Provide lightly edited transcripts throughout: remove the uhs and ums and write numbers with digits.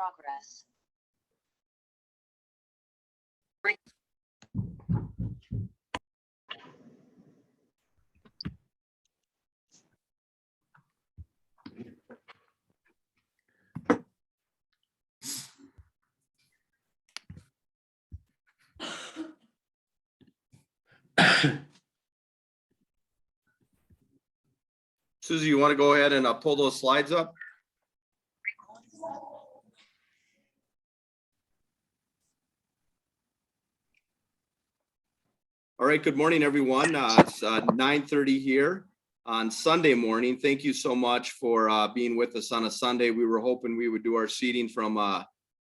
progress. Susie, you want to go ahead and pull those slides up? All right, good morning, everyone. It's 9:30 here on Sunday morning. Thank you so much for being with us on a Sunday. We were hoping we would do our seating from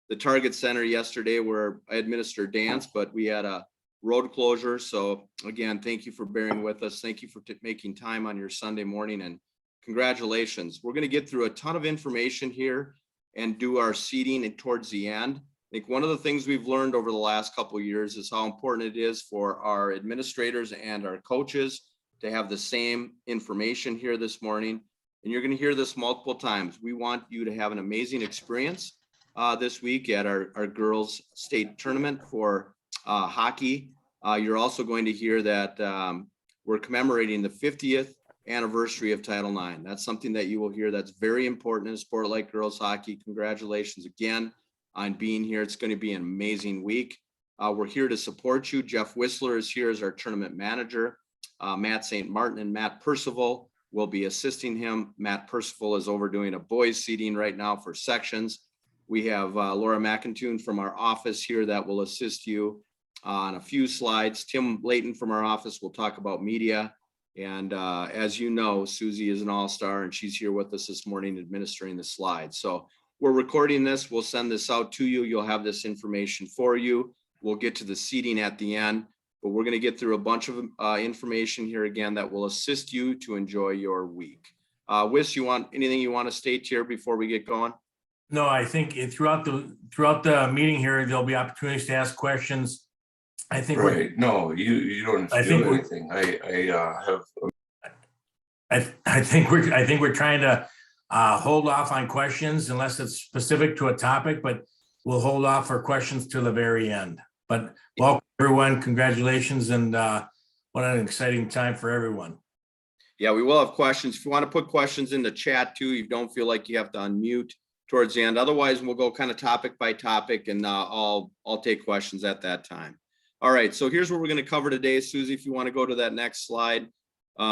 the Target Center yesterday where I administered dance, but we had a road closure. So again, thank you for bearing with us. Thank you for making time on your Sunday morning, and congratulations. We're going to get through a ton of information here and do our seating towards the end. I think one of the things we've learned over the last couple of years is how important it is for our administrators and our coaches to have the same information here this morning. And you're going to hear this multiple times. We want you to have an amazing experience this week at our girls state tournament for hockey. You're also going to hear that we're commemorating the 50th anniversary of Title IX. That's something that you will hear that's very important in a sport like girls hockey. Congratulations again on being here. It's going to be an amazing week. We're here to support you. Jeff Whistler is here as our tournament manager. Matt St. Martin and Matt Percival will be assisting him. Matt Percival is overdoing a boys seating right now for sections. We have Laura McIntoon from our office here that will assist you on a few slides. Tim Layton from our office will talk about media. And as you know, Susie is an all-star and she's here with us this morning administering the slides. So we're recording this. We'll send this out to you. You'll have this information for you. We'll get to the seating at the end, but we're going to get through a bunch of information here again that will assist you to enjoy your week. Wiss, you want anything you want to state here before we get going? No, I think throughout the meeting here, there'll be opportunities to ask questions. I think right. No, you don't have to do anything. I think we're trying to hold off on questions unless it's specific to a topic, but we'll hold off for questions till the very end. But welcome everyone, congratulations, and what an exciting time for everyone. Yeah, we will have questions. If you want to put questions in the chat too, you don't feel like you have to unmute towards the end. Otherwise, we'll go kind of topic by topic, and I'll take questions at that time. All right, so here's what we're going to cover today. Susie, if you want to go to that next slide. We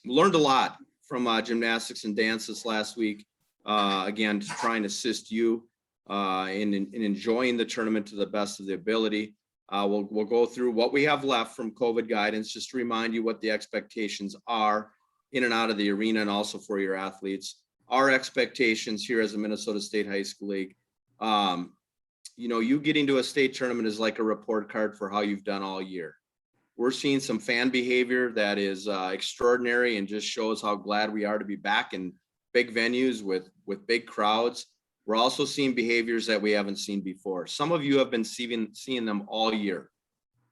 learned a lot from gymnastics and dance this last week. Again, to try and assist you in enjoying the tournament to the best of the ability. We'll go through what we have left from COVID guidance, just to remind you what the expectations are in and out of the arena and also for your athletes. Our expectations here as the Minnesota State High School League. You know, you getting to a state tournament is like a report card for how you've done all year. We're seeing some fan behavior that is extraordinary and just shows how glad we are to be back in big venues with big crowds. We're also seeing behaviors that we haven't seen before. Some of you have been seeing them all year,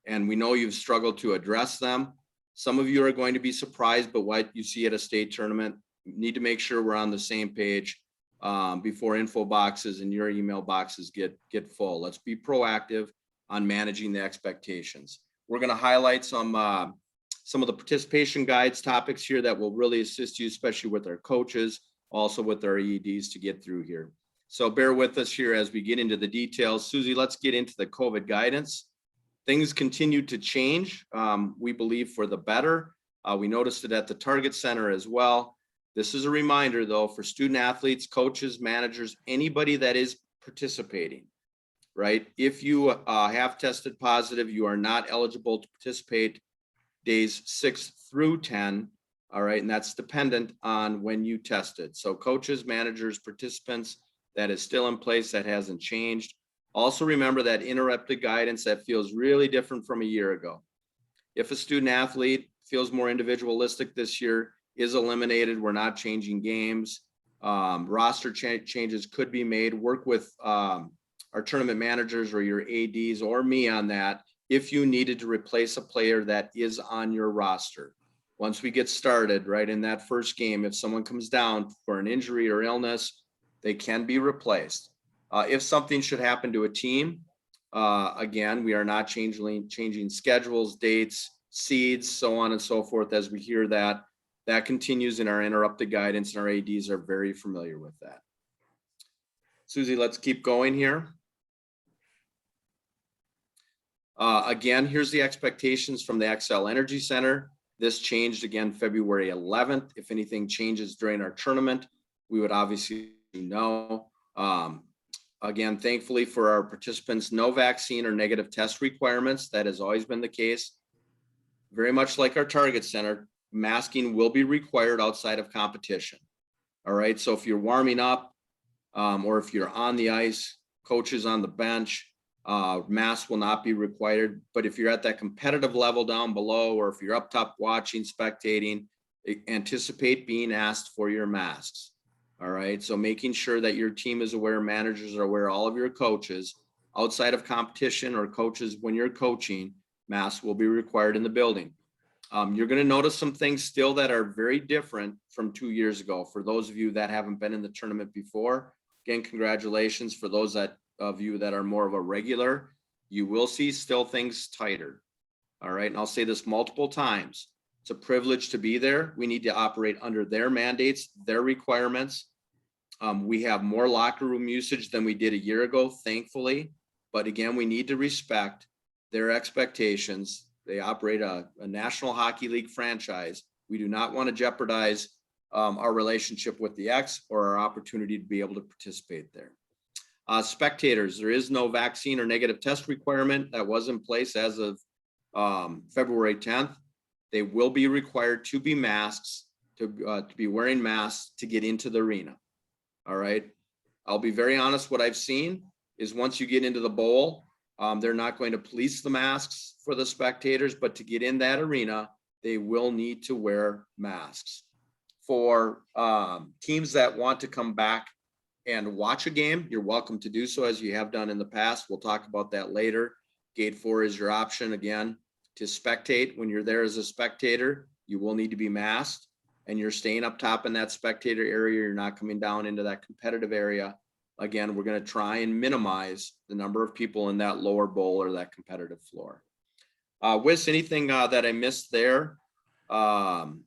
and we know you've struggled to address them. Some of you are going to be surprised by what you see at a state tournament. You need to make sure we're on the same page before info boxes and your email boxes get full. Let's be proactive on managing the expectations. We're going to highlight some of the participation guides topics here that will really assist you, especially with our coaches, also with our EEDs to get through here. So bear with us here as we get into the details. Susie, let's get into the COVID guidance. Things continue to change, we believe, for the better. We noticed it at the Target Center as well. This is a reminder, though, for student athletes, coaches, managers, anybody that is participating, right? If you have tested positive, you are not eligible to participate days 6 through 10, all right? And that's dependent on when you tested. So coaches, managers, participants, that is still in place, that hasn't changed. Also remember that interrupted guidance that feels really different from a year ago. If a student athlete feels more individualistic this year, is eliminated, we're not changing games. Roster changes could be made. Work with our tournament managers or your ADs or me on that if you needed to replace a player that is on your roster. Once we get started, right, in that first game, if someone comes down for an injury or illness, they can be replaced. If something should happen to a team, again, we are not changing schedules, dates, seeds, so on and so forth. As we hear that, that continues in our interrupted guidance, and our ADs are very familiar with that. Susie, let's keep going here. Again, here's the expectations from the Xcel Energy Center. This changed again February 11th. If anything changes during our tournament, we would obviously know. Again, thankfully for our participants, no vaccine or negative test requirements. That has always been the case. Very much like our Target Center, masking will be required outside of competition. All right, so if you're warming up or if you're on the ice, coaches on the bench, masks will not be required. But if you're at that competitive level down below, or if you're up top watching, spectating, anticipate being asked for your masks. All right, so making sure that your team is aware, managers are aware, all of your coaches outside of competition or coaches when you're coaching, masks will be required in the building. You're going to notice some things still that are very different from 2 years ago. For those of you that haven't been in the tournament before, again, congratulations. For those of you that are more of a regular, you will see still things tighter. All right, and I'll say this multiple times. It's a privilege to be there. We need to operate under their mandates, their requirements. We have more locker room usage than we did a year ago, thankfully. But again, we need to respect their expectations. They operate a National Hockey League franchise. We do not want to jeopardize our relationship with the X or our opportunity to be able to participate there. Spectators, there is no vaccine or negative test requirement that was in place as of February 10th. They will be required to be masks, to be wearing masks to get into the arena. All right. I'll be very honest. What I've seen is once you get into the bowl, they're not going to police the masks for the spectators, but to get in that arena, they will need to wear masks. For teams that want to come back and watch a game, you're welcome to do so as you have done in the past. We'll talk about that later. Gate 4 is your option again to spectate. When you're there as a spectator, you will need to be masked, and you're staying up top in that spectator area. You're not coming down into that competitive area. Again, we're going to try and minimize the number of people in that lower bowl or that competitive floor. Wiss, anything that I missed there? No,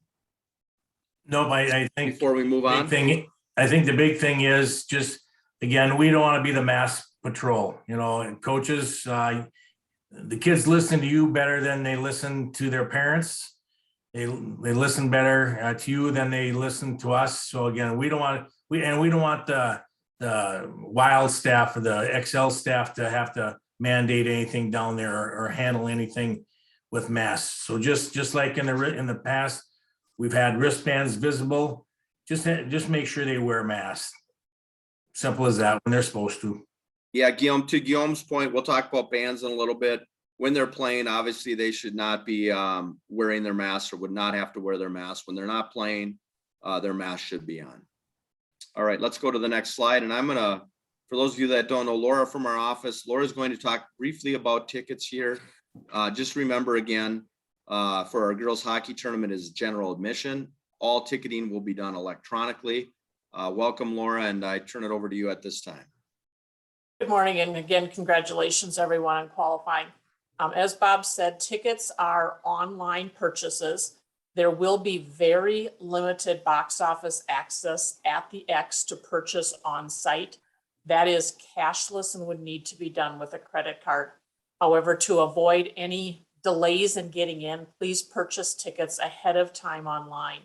I think before we move on, I think the big thing is just, again, we don't want to be the mask patrol, you know, and coaches, the kids listen to you better than they listen to their parents. They listen better to you than they listen to us. So again, we don't want the Wild staff or the Xcel staff to have to mandate anything down there or handle anything with masks. So just like in the past, we've had wristbands visible. Just make sure they wear masks. Simple as that when they're supposed to. Yeah, Guillaume, to Guillaume's point, we'll talk about bands in a little bit. When they're playing, obviously they should not be wearing their masks or would not have to wear their masks. When they're not playing, their mask should be on. All right, let's go to the next slide. And I'm gonna, for those of you that don't know, Laura from our office, Laura's going to talk briefly about tickets here. Just remember again, for our girls hockey tournament is general admission. All ticketing will be done electronically. Welcome, Laura, and I turn it over to you at this time. Good morning, and again, congratulations everyone on qualifying. As Bob said, tickets are online purchases. There will be very limited box office access at the X to purchase on site. That is cashless and would need to be done with a credit card. However, to avoid any delays in getting in, please purchase tickets ahead of time online.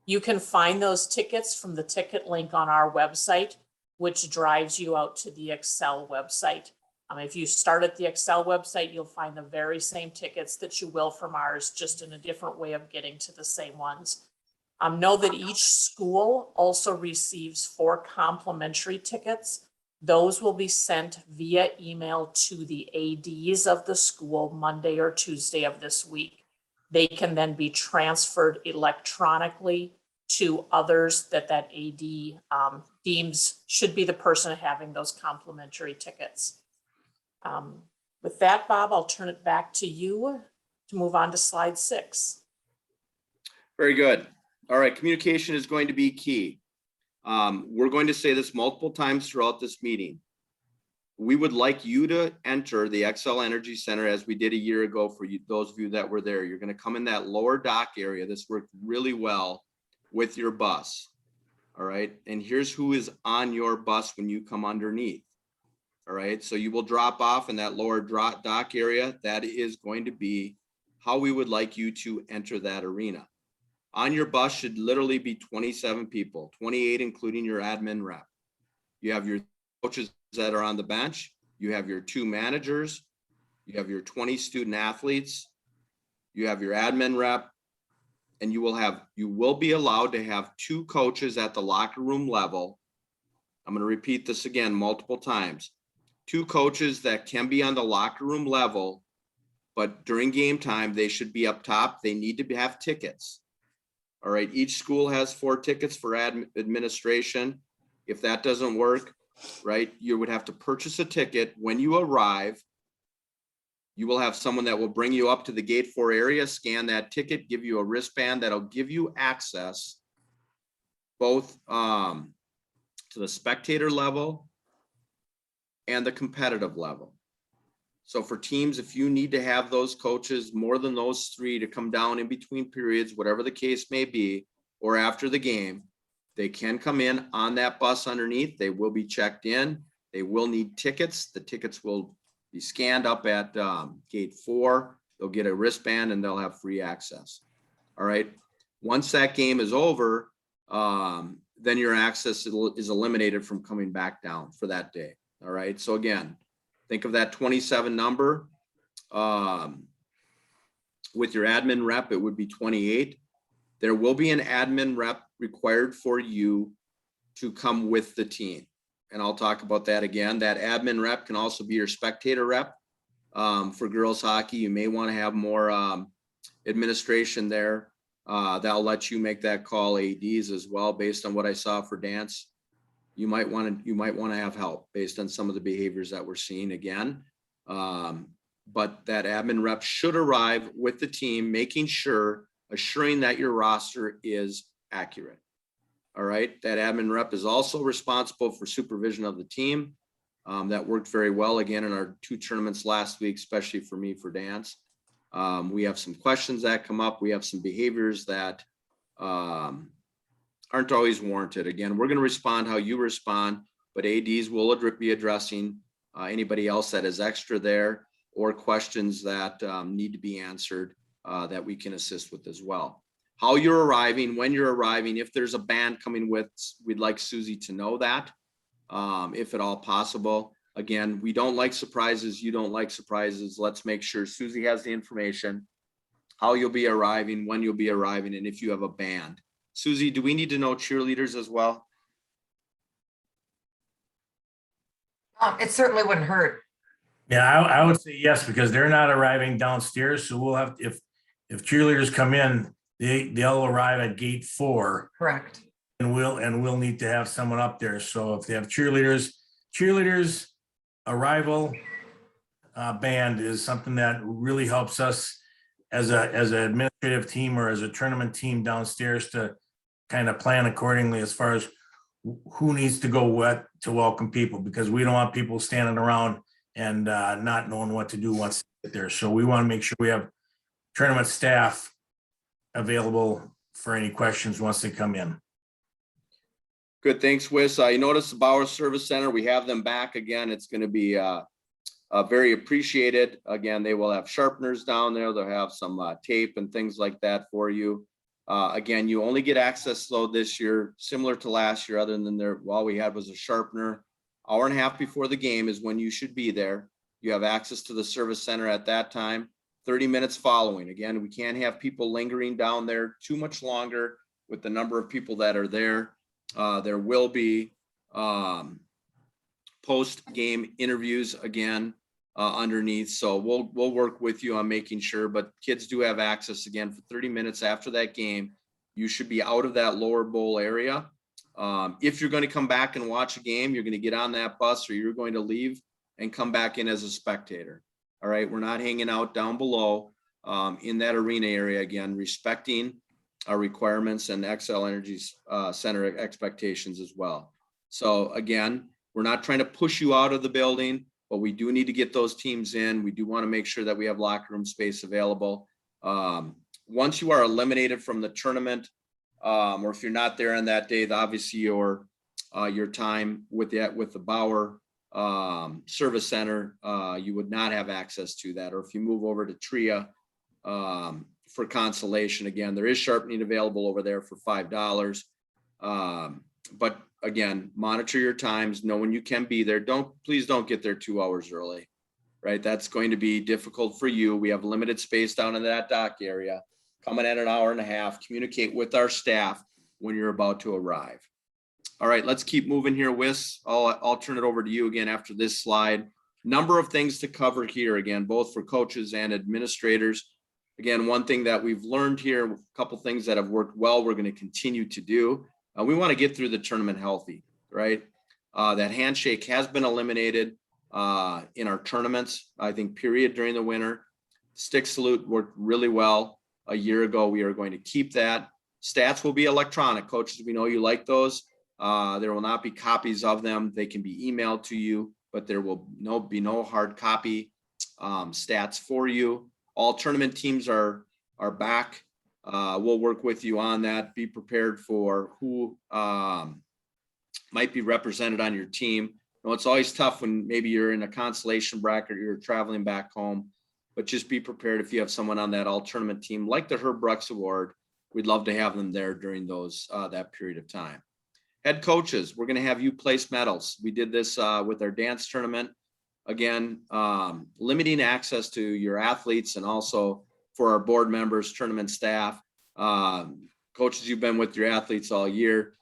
You can find those tickets from the ticket link on our website, which drives you out to the Xcel website. If you start at the Xcel website, you'll find the very same tickets that you will from ours, just in a different way of getting to the same ones. Know that each school also receives 4 complimentary tickets. Those will be sent via email to the ADs of the school Monday or Tuesday of this week. They can then be transferred electronically to others that AD deems should be the person having those complimentary tickets. With that, Bob, I'll turn it back to you to move on to slide 6. Very good. All right, communication is going to be key. We're going to say this multiple times throughout this meeting. we would like you to enter the Xcel Energy Center as we did a year ago for you, those of you that were there. You're going to come in that lower dock area. This worked really well with your bus. All right. And here's who is on your bus when you come underneath. All right. So you will drop off in that lower dock area. That is going to be how we would like you to enter that arena. On your bus should literally be 27 people, 28, including your admin rep. You have your coaches that are on the bench. You have your 2 managers. You have your 20 student athletes. You have your admin rep. And you will be allowed to have 2 coaches at the locker room level. I'm going to repeat this again multiple times. 2 coaches that can be on the locker room level, but during game time, they should be up top. They need to have tickets. All right. Each school has 4 tickets for administration. If that doesn't work, right, you would have to purchase a ticket. When you arrive, you will have someone that will bring you up to the gate 4 area, scan that ticket, give you a wristband that'll give you access both to the spectator level and the competitive level. So for teams, if you need to have those coaches, more than those 3 to come down in between periods, whatever the case may be, or after the game, they can come in on that bus underneath. They will be checked in. They will need tickets. The tickets will be scanned up at gate 4. They'll get a wristband and they'll have free access. All right. Once that game is over, then your access is eliminated from coming back down for that day. All right. So again, think of that 27 number. With your admin rep, it would be 28. There will be an admin rep required for you to come with the team. And I'll talk about that again. That admin rep can also be your spectator rep. For girls hockey, you may want to have more administration there. That'll let you make that call. ADs as well, based on what I saw for dance. You might want to have help based on some of the behaviors that we're seeing again. But that admin rep should arrive with the team, assuring that your roster is accurate. All right. That admin rep is also responsible for supervision of the team. That worked very well again in our 2 tournaments last week, especially for me for dance. We have some questions that come up. We have some behaviors that aren't always warranted. Again, we're going to respond how you respond, but ADs will be addressing anybody else that is extra there or questions that need to be answered that we can assist with as well. How you're arriving, when you're arriving, if there's a band coming with, we'd like Susie to know that, if at all possible. Again, we don't like surprises. You don't like surprises. Let's make sure Susie has the information, how you'll be arriving, when you'll be arriving, and if you have a band. Susie, do we need to know cheerleaders as well? It certainly wouldn't hurt. Yeah, I would say yes, because they're not arriving downstairs. So we'll have, if cheerleaders come in, they'll arrive at gate 4. Correct. And we'll need to have someone up there. So if they have cheerleaders arrival band is something that really helps us as an administrative team or as a tournament team downstairs to kind of plan accordingly as far as who needs to go what to welcome people, because we don't want people standing around and not knowing what to do once they get there. So we want to make sure we have tournament staff available for any questions once they come in. Good, thanks, Wes. You notice the Bauer Service Center, we have them back again. It's going to be very appreciated. Again, they will have sharpeners down there. They'll have some tape and things like that for you. Again, you only get access though this year, similar to last year, other than all we had was a sharpener. Hour and a half before the game is when you should be there. You have access to the service center at that time, 30 minutes following. Again, we can't have people lingering down there too much longer with the number of people that are there. There will be post-game interviews again underneath. So we'll work with you on making sure, but kids do have access again for 30 minutes after that game. You should be out of that lower bowl area. If you're going to come back and watch a game, you're going to get on that bus or you're going to leave and come back in as a spectator. All right. We're not hanging out down below in that arena area, again, respecting our requirements and Xcel Energy's center expectations as well. So again, We're not trying to push you out of the building, but we do need to get those teams in. We do want to make sure that we have locker room space available. Once you are eliminated from the tournament, or if you're not there on that day, obviously your time with the Bauer Service Center, you would not have access to that. Or if you move over to TRIA for Consolation, again, there is sharpening available over there for $5. But again, monitor your times, know when you can be there. Please don't get there 2 hours early, right? That's going to be difficult for you. We have limited space down in that dock area. Coming at an hour and a half, communicate with our staff when you're about to arrive. All right, let's keep moving here, Wis. I'll turn it over to you again after this slide. Number of things to cover here, again, both for coaches and administrators. Again, one thing that we've learned here, a couple things that have worked well, we're going to continue to do. We want to get through the tournament healthy, right? That handshake has been eliminated in our tournaments, I think, period, during the winter. Stick salute worked really well a year ago. We are going to keep that. Stats will be electronic. Coaches, we know you like those. There will not be copies of them. They can be emailed to you, but there will be no hard copy stats for you. All tournament teams are back. We'll work with you on that. Be prepared for who might be represented on your team. You know, it's always tough when maybe you're in a consolation bracket or you're traveling back home, but just be prepared if you have someone on that all tournament team, like the Herb Brooks Award. We'd love to have them there during that period of time. Head coaches, we're going to have you place medals. We did this with our dance tournament. Again, limiting access to your athletes and also for our board members, tournament staff, coaches, you've been with your athletes all year.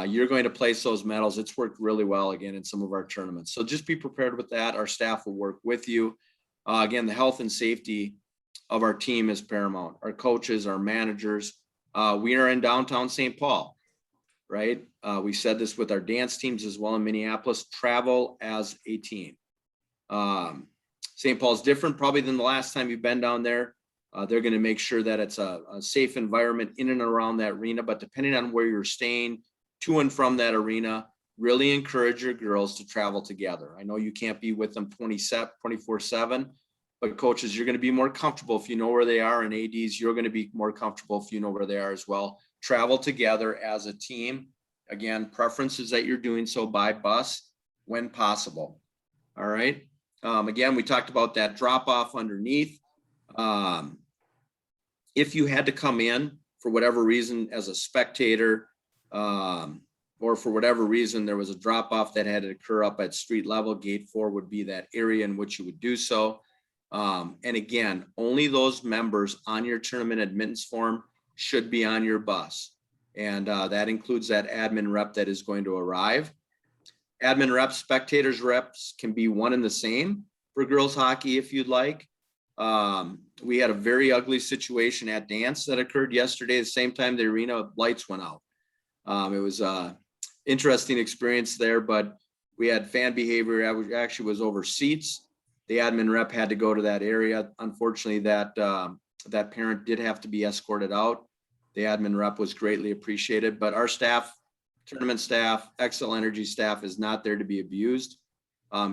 You're going to place those medals. It's worked really well again in some of our tournaments. So just be prepared with that. Our staff will work with you. Again, the health and safety of our team is paramount. Our coaches, our managers. We are in downtown St. Paul, right? We said this with our dance teams as well in Minneapolis. Travel as a team. St. Paul's different probably than the last time you've been down there. They're going to make sure that it's a safe environment in and around that arena, but depending on where you're staying to and from that arena, really encourage your girls to travel together. I know you can't be with them 24/7, but coaches, you're going to be more comfortable if you know where they are, and ADs, you're going to be more comfortable if you know where they are as well. Travel together as a team. Again, preference is that you're doing so by bus when possible. All right. Again, we talked about that drop off underneath. If you had to come in for whatever reason as a spectator, or for whatever reason there was a drop off that had to occur up at street level, gate 4 would be that area in which you would do so. And again, only those members on your tournament admittance form should be on your bus. And that includes that admin rep that is going to arrive. Admin reps, spectators reps can be one and the same for girls hockey if you'd like. We had a very ugly situation at dance that occurred yesterday. At the same time the arena lights went out. It was a interesting experience there, but we had fan behavior. Actually was over seats. The admin rep had to go to that area. Unfortunately, that parent did have to be escorted out. The admin rep was greatly appreciated, but our staff, tournament staff, Xcel Energy staff is not there to be abused.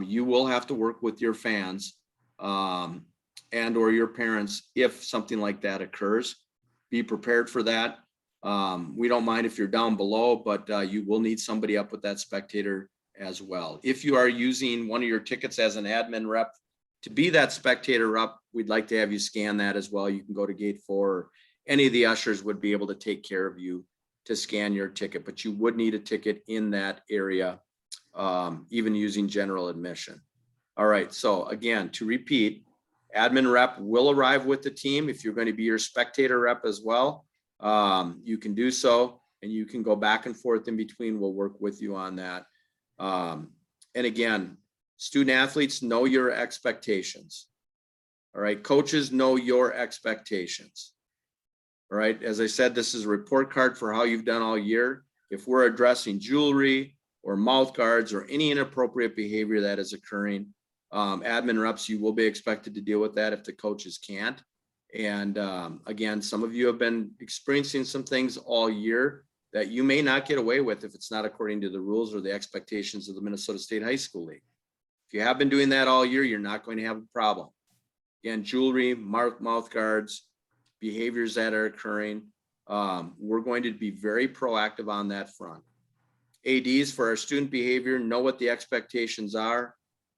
You will have to work with your fans and or your parents if something like that occurs. Be prepared for that. We don't mind if you're down below, but you will need somebody up with that spectator as well. If you are using one of your tickets as an admin rep to be that spectator rep, we'd like to have you scan that as well. You can go to gate 4, or any of the ushers would be able to take care of you to scan your ticket, but you would need a ticket in that area, even using general admission. All right, so again, to repeat, admin rep will arrive with the team. If you're going to be your spectator rep as well, you can do so, and you can go back and forth in between. We'll work with you on that. And again, student athletes, know your expectations. All right, coaches, know your expectations. All right, as I said, this is a report card for how you've done all year. If we're addressing jewelry or mouth guards or any inappropriate behavior that is occurring, admin reps, you will be expected to deal with that if the coaches can't. And again, some of you have been experiencing some things all year. that you may not get away with if it's not according to the rules or the expectations of the Minnesota State High School League. If you have been doing that all year, you're not going to have a problem. Again, jewelry, mouth guards, behaviors that are occurring. We're going to be very proactive on that front. ADs for our student behavior, know what the expectations are.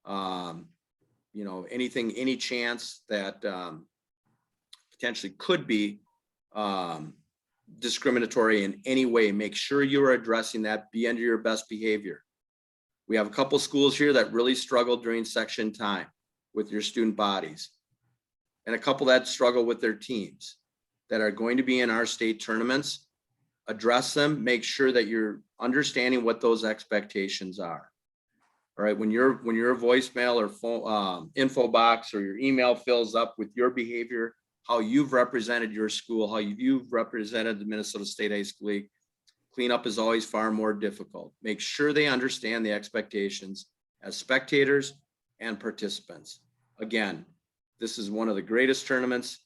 You know, any chance that potentially could be discriminatory in any way, make sure you're addressing that, be under your best behavior. We have a couple schools here that really struggled during section time with your student bodies, and a couple that struggle with their teams that are going to be in our state tournaments. Address them, make sure that you're understanding what those expectations are. All right, when your voicemail or phone, info box or your email fills up with your behavior, how you've represented your school, how you've represented the Minnesota State High School League, cleanup is always far more difficult. Make sure they understand the expectations as spectators and participants. Again, this is one of the greatest tournaments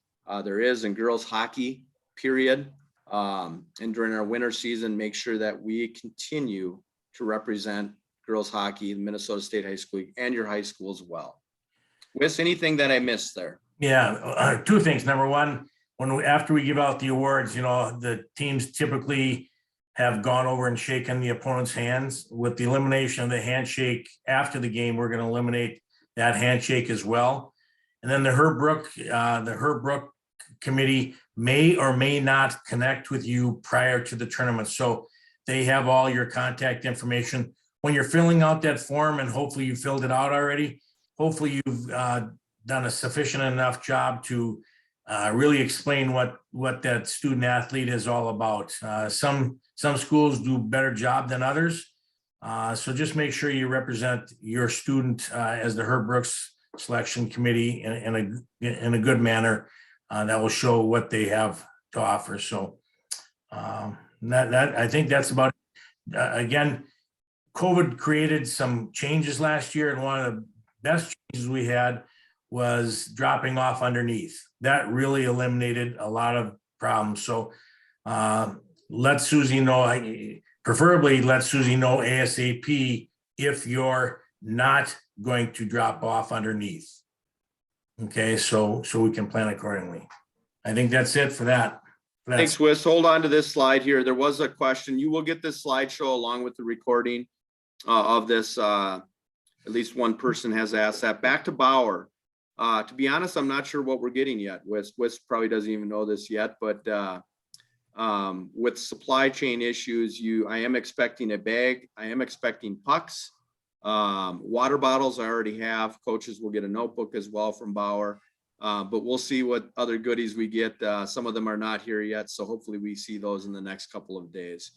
there is in girls hockey, period. And during our winter season, make sure that we continue to represent girls hockey, the Minnesota State High School League, and your high school as well. Wes, anything that I missed there? Yeah, two things. Number one, after we give out the awards, you know, the teams typically have gone over and shaken the opponent's hands. With the elimination of the handshake after the game, we're going to eliminate that handshake as well. And then the Herb Brook committee may or may not connect with you prior to the tournament. So they have all your contact information. When you're filling out that form, and hopefully you filled it out already, hopefully you've done a sufficient enough job to really explain what that student athlete is all about. Some schools do a better job than others. So just make sure you represent your student as the Herb Brooks selection committee in a good manner that will show what they have to offer. So that I think that's about it. Again, COVID created some changes last year, and one of the best changes we had was dropping off underneath. That really eliminated a lot of problems. So let Susie know, preferably let Susie know ASAP if you're not going to drop off underneath. Okay, so we can plan accordingly. I think that's it for that. Thanks, Wes. Hold on to this slide here. There was a question. You will get this slideshow along with the recording of this. At least one person has asked that. Back to Bauer. To be honest, I'm not sure what we're getting yet. Wes probably doesn't even know this yet, but with supply chain issues, I am expecting a bag. I am expecting pucks. Water bottles I already have. Coaches will get a notebook as well from Bauer. But we'll see what other goodies we get. Some of them are not here yet, so hopefully we see those in the next couple of days.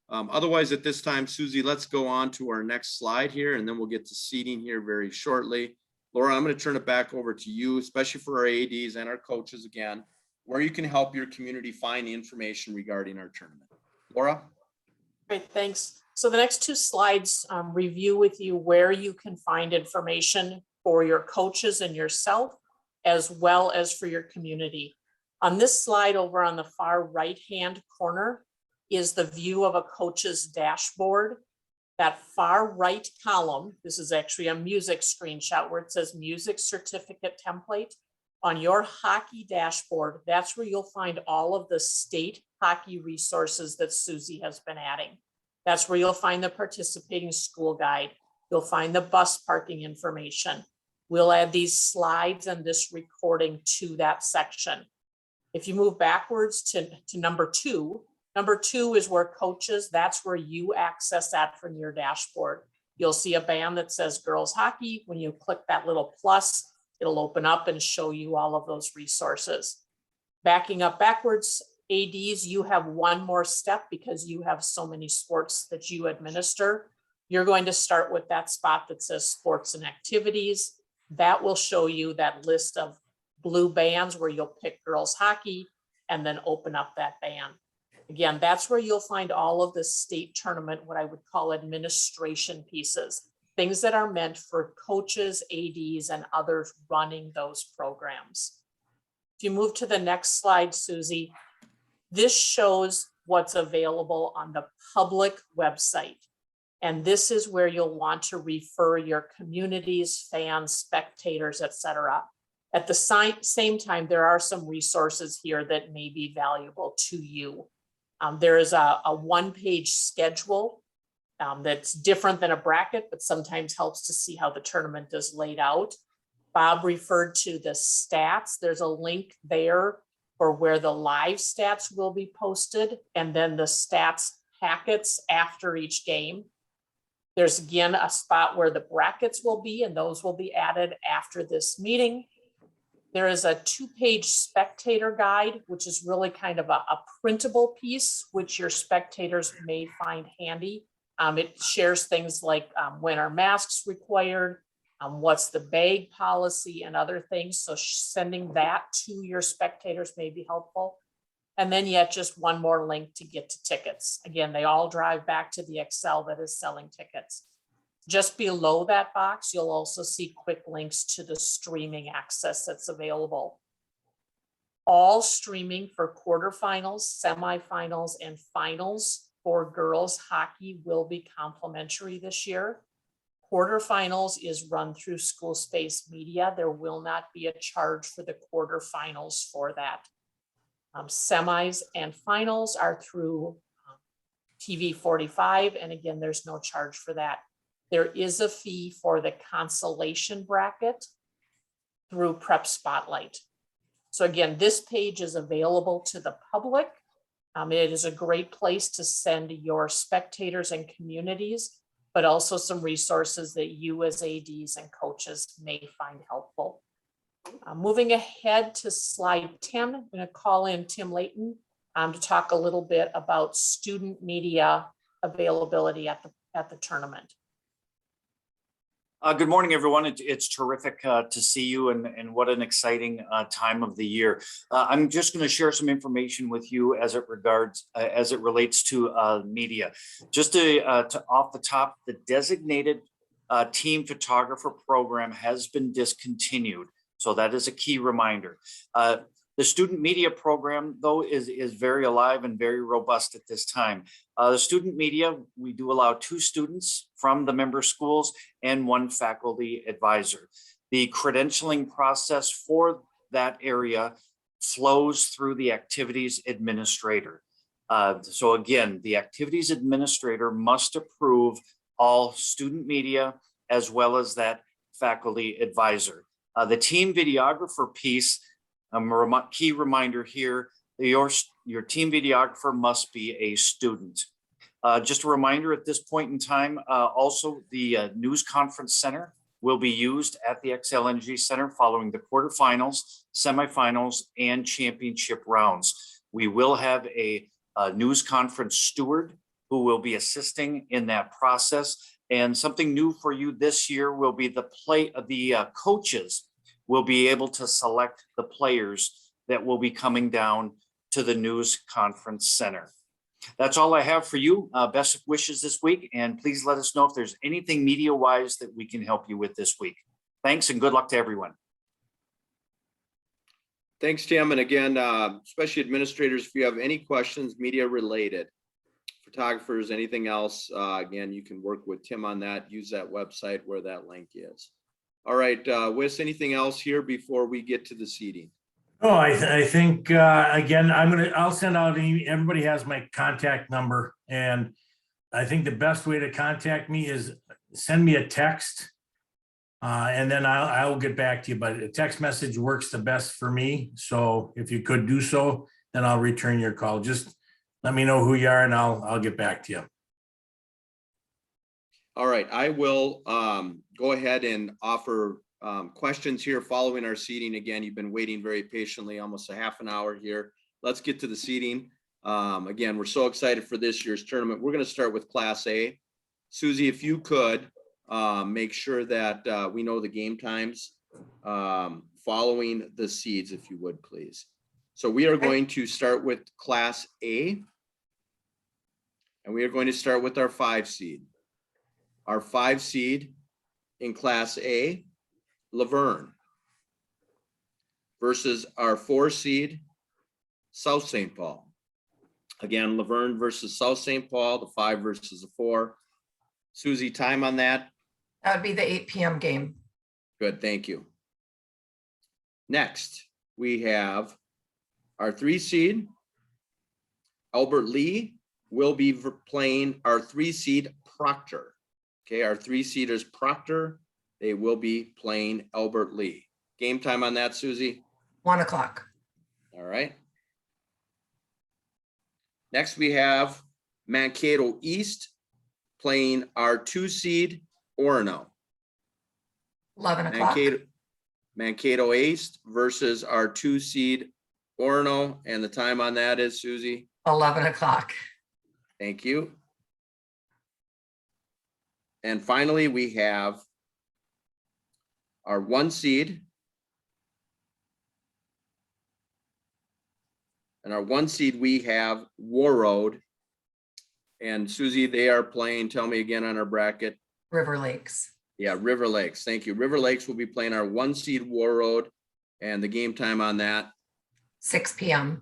Otherwise, at this time, Susie, let's go on to our next slide here, and then we'll get to seating here very shortly. Laura, I'm going to turn it back over to you, especially for our ADs and our coaches again, where you can help your community find the information regarding our tournament. Laura? Great, thanks. So the next two slides review with you where you can find information for your coaches and yourself, as well as for your community. On this slide over on the far right-hand corner is the view of a coach's dashboard. That far right column, this is actually a music screenshot where it says music certificate template. On your hockey dashboard, that's where you'll find all of the state hockey resources that Susie has been adding. That's where you'll find the participating school guide. You'll find the bus parking information. We'll add these slides and this recording to that section. If you move backwards to number two is where coaches, that's where you access that from your dashboard. You'll see a band that says girls hockey. When you click that little plus, it'll open up and show you all of those resources. Backing up backwards, ADs, you have one more step because you have so many sports that you administer. You're going to start with that spot that says sports and activities. That will show you that list of blue bands where you'll pick girls hockey and then open up that band. Again, that's where you'll find all of the state tournament, what I would call administration pieces, things that are meant for coaches, ADs, and others running those programs. If you move to the next slide, Susie, this shows what's available on the public website. And this is where you'll want to refer your communities, fans, spectators, etc. At the same time, there are some resources here that may be valuable to you. There is a one-page schedule that's different than a bracket, but sometimes helps to see how the tournament is laid out. Bob referred to the stats. There's a link there for where the live stats will be posted, and then the stats packets after each game. There's again a spot where the brackets will be, and those will be added after this meeting. There is a 2-page spectator guide, which is really kind of a printable piece, which your spectators may find handy. It shares things like when are masks required, what's the bag policy and other things. So sending that to your spectators may be helpful. And then yet just one more link to get to tickets. Again, they all drive back to the Excel that is selling tickets. Just below that box, you'll also see quick links to the streaming access that's available. All streaming for quarterfinals, semifinals, and finals for girls hockey will be complimentary this year. Quarterfinals is run through School Space Media. There will not be a charge for the quarterfinals for that. Semis and finals are through TV 45, and again, there's no charge for that. There is a fee for the consolation bracket through Prep Spotlight. So again, this page is available to the public. It is a great place to send your spectators and communities, but also some resources that you as ADs and coaches may find helpful. Moving ahead to slide 10, I'm going to call in Tim Layton to talk a little bit about student media availability at the tournament. Good morning, everyone. It's terrific to see you, and what an exciting time of the year. I'm just going to share some information with you as it relates to media. Just to off the top, the designated team photographer program has been discontinued, so that is a key reminder. The student media program, though, is very alive and very robust at this time. The student media, we do allow 2 students from the member schools and 1 faculty advisor. The credentialing process for that area flows through the activities administrator. So again, the activities administrator must approve all student media as well as that faculty advisor. The team videographer piece, a key reminder here, your team videographer must be a student. Just a reminder at this point in time, also the news conference center will be used at the Xcel Energy Center following the quarterfinals, semifinals, and championship rounds. We will have a news conference steward who will be assisting in that process. And something new for you this year will be the coaches will be able to select the players that will be coming down to the news conference center. That's all I have for you. Best of wishes this week, and please let us know if there's anything media-wise that we can help you with this week. Thanks, and good luck to everyone. Thanks, Tim. And again, especially administrators, if you have any questions, media related, photographers, anything else, again, you can work with Tim on that. Use that website where that link is. All right, Wes, anything else here before we get to the seating? Oh, I think, again, I'll send out, everybody has my contact number, and I think the best way to contact me is send me a text, and then I'll get back to you, but a text message works the best for me. So if you could do so, then I'll return your call. Just let me know who you are and I'll get back to you. All right, I will go ahead and offer questions here following our seating. Again, you've been waiting very patiently, almost a half an hour here. Let's get to the seating. Again, we're so excited for this year's tournament. We're going to start with Class A. Susie, if you could make sure that we know the game times following the seeds, if you would, please. So we are going to start with Class A, and we are going to start with our 5 seed. Our 5 seed in Class A, Laverne, versus our 4 seed, South St. Paul. Again, Laverne versus South St. Paul, the 5 versus the 4. Susie, time on that? That would be the 8 PM game. Good, thank you. Next, we have our 3 seed. Albert Lee will be playing our 3 seed Proctor. Okay, our 3 seed is Proctor. They will be playing Albert Lee. Game time on that, Susie? 1 o'clock. All right. Next, we have Mankato East playing our 2 seed Orono. 11 o'clock. Mankato East versus our 2 seed Orono, and the time on that is, Susie? 11 o'clock. Thank you. And finally, we have our 1 seed. And our 1 seed, we have War Road. And Susie, they are playing, tell me again on our bracket. River Lakes. Yeah, River Lakes. Thank you. River Lakes will be playing our 1 seed War Road, and the game time on that, 6 PM.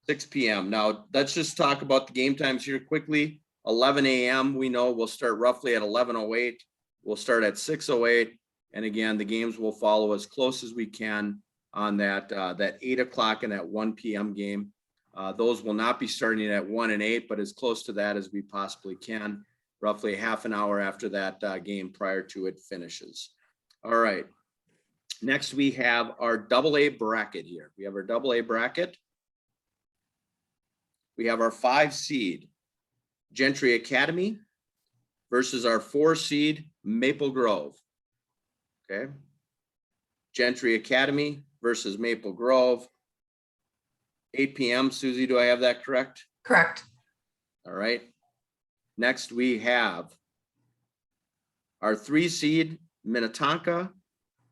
6 PM. Now, let's just talk about the game times here quickly. 11 AM, we know we'll start roughly at 11:08. We'll start at 6:08. And again, the games will follow as close as we can on that 8 o'clock and that 1 PM game. Those will not be starting at 1 and 8, but as close to that as we possibly can, roughly half an hour after that game prior to it finishes. All right. Next, we have our AA bracket here. We have our AA bracket. We have our 5 seed Gentry Academy versus our 4 seed Maple Grove. Okay. Gentry Academy versus Maple Grove. 8 PM. Susie, do I have that correct? Correct. All right. Next, we have our 3 seed Minnetonka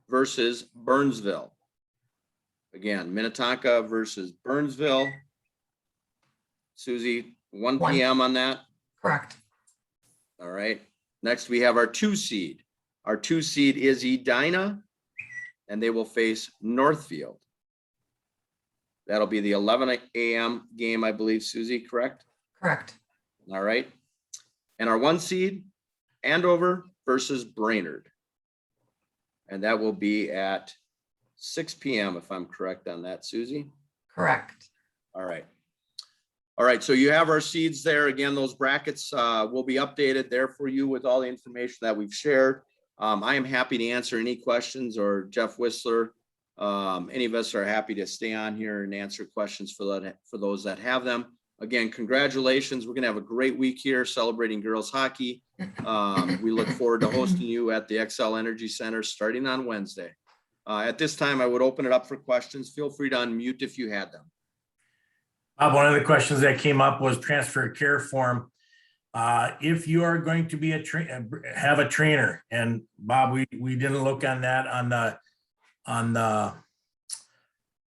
versus Burnsville. Again, Minnetonka versus Burnsville. Susie, 1 1. PM on that. Correct. All right. Next, we have our 2 seed. Our 2 seed is Edina, and they will face Northfield. That'll be the 11 AM game, I believe, Susie, correct? Correct. All right. And our 1 seed, Andover versus Brainerd. And that will be at 6 PM, if I'm correct on that, Susie. Correct. All right. All right, so you have our seeds there. Again, those brackets will be updated there for you with all the information that we've shared. I am happy to answer any questions, or Jeff Whistler. Any of us are happy to stay on here and answer questions for those that have them. Again, congratulations. We're going to have a great week here celebrating girls hockey. We look forward to hosting you at the XL Energy Center starting on Wednesday. At this time, I would open it up for questions. Feel free to unmute if you had them. Bob, one of the questions that came up was transfer of care form. If you are going to be have a trainer, and Bob, we didn't look on that on the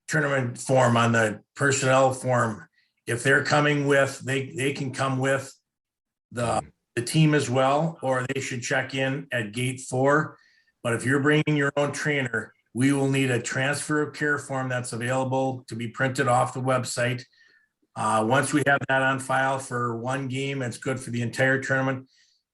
tournament form, on the personnel form. If they're coming with, they can come with the team as well, or they should check in at gate 4. But if you're bringing your own trainer, we will need a transfer of care form that's available to be printed off the website. Once we have that on file for 1 game, it's good for the entire tournament.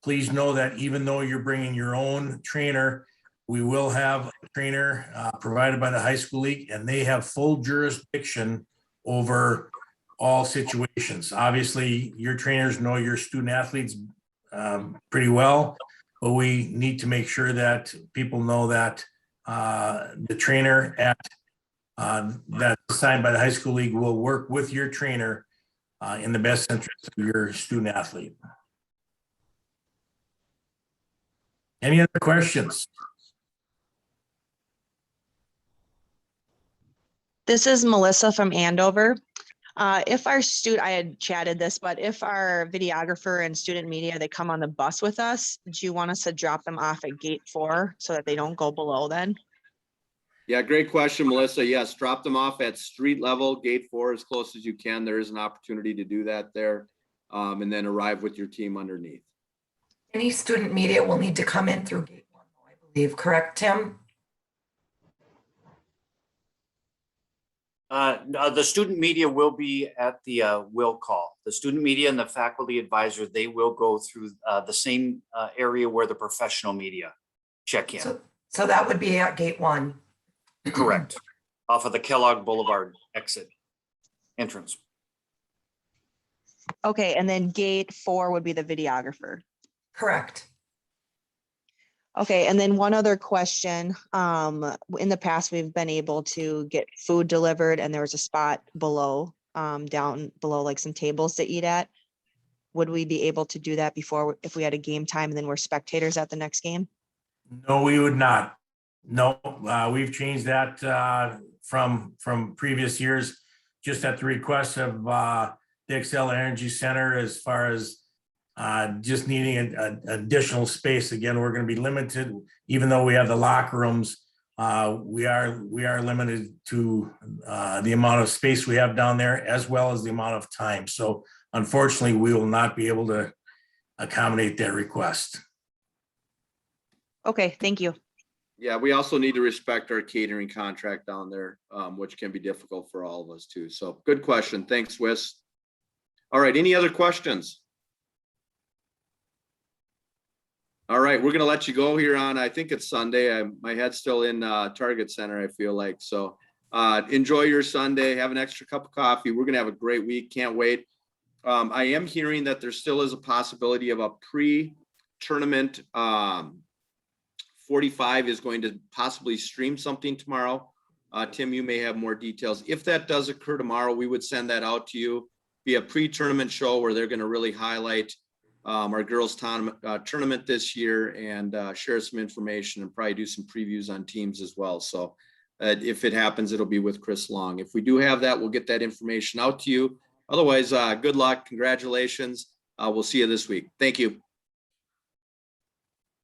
Please know that even though you're bringing your own trainer, we will have a trainer provided by the high school league, and they have full jurisdiction over all situations. Obviously, your trainers know your student athletes pretty well, but we need to make sure that people know that the trainer that's assigned by the high school league will work with your trainer in the best interest of your student athlete. Any other questions? This is Melissa from Andover. If our student, I had chatted this, but if our videographer and student media, they come on the bus with us, do you want us to drop them off at gate 4 so that they don't go below then? Yeah, great question, Melissa. Yes, drop them off at street level, gate 4, as close as you can. There is an opportunity to do that there, and then arrive with your team underneath. Any student media will need to come in through gate 1, I believe. Correct, Tim? The student media will be at the will call. The student media and the faculty advisor, they will go through the same area where the professional media check in. So that would be at gate 1. Correct. Off of the Kellogg Boulevard exit entrance. Okay, and then gate 4 would be the videographer. Correct. Okay, and then one other question. In the past, we've been able to get food delivered and there was a spot below, down below, like some tables to eat at. Would we be able to do that before, if we had a game time and then we're spectators at the next game? No, we would not. No, we've changed that from previous years, just at the request of the Excel Energy Center, as far as just needing an additional space. Again, we're going to be limited, even though we have the locker rooms. We are limited to the amount of space we have down there, as well as the amount of time. So unfortunately, we will not be able to accommodate that request. Okay, thank you. Yeah, we also need to respect our catering contract down there, which can be difficult for all of us too. So good question. Thanks, Wes. All right, any other questions? All right, we're gonna let you go here on, I think it's Sunday. My head's still in Target Center, I feel like. So enjoy your Sunday, have an extra cup of coffee. We're gonna have a great week, can't wait. I am hearing that there still is a possibility of a pre-tournament 45 is going to possibly stream something tomorrow. Tim, you may have more details. If that does occur tomorrow, we would send that out to you. Be a pre-tournament show where they're going to really highlight our girls tournament this year and share some information and probably do some previews on teams as well. So if it happens, it'll be with Chris Long. If we do have that, we'll get that information out to you. Otherwise, good luck. Congratulations. We'll see you this week. Thank you.